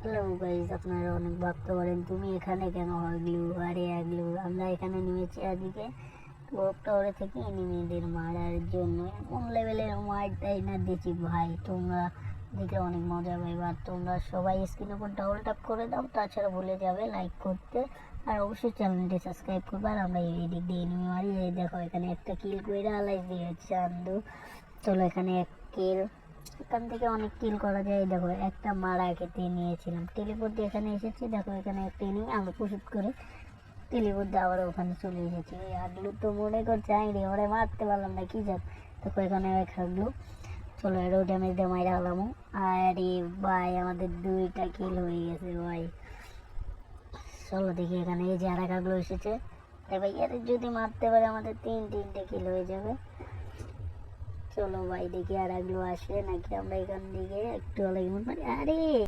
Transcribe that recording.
Hello guys, আপনারা অনেক ভাবতে পারেন তুমি এখানে কেন আগলু। আরে আগলু, আমরা এখানে নেমেছি আজকে টপ টাওয়ারে থেকে এনিমিদের মারার জন্য। এমন লেভেলের মার তাই না দিচ্ছি ভাই, তোমরা দেখে অনেক মজা পাইবে। আর তোমরা সবাই স্ক্রিনের উপর ডাবল ট্যাপ করে দাও, তাছাড়া ভুলে যাবে লাইক করতে, আর অবশ্যই চ্যানেলটি সাবস্ক্রাইব করবে। আর আমরা এই দিক দিয়ে এনিমি মারি। এই দেখো এখানে একটা কিল করে আলাই দিয়ে চান্দু। চলো এখানে এক কিল, এখান থেকে অনেক কিল করা যায়। দেখো একটা মারা খেতে নিয়েছিলাম, টেলিপোর্ট দিয়ে এখানে এসেছি। দেখো এখানে একটা এনিমি, আমরা পুশুট করে টেলিপোর্ট দিয়ে আবার ওখানে চলে এসেছি। ওই আগলু তো মনে করছে আইনি ওরে মারতে পারলাম না, কি যাক। দেখো এখানে এক আগলু, চলো এরও ড্যামেজ দিয়ে মাইরা হলাম। আরে ভাই আমাদের 2টা কিল হয়ে গেছে ভাই। চলো দেখি এখানে এই যে আর এক আগলু এসেছে। তাই ভাই এর যদি মারতে পারে আমাদের 3টে কিল হয়ে যাবে। চলো ভাই দেখি আর আগলো আসে নাকি, আমরা এখান থেকে একটু আলাদা। আরে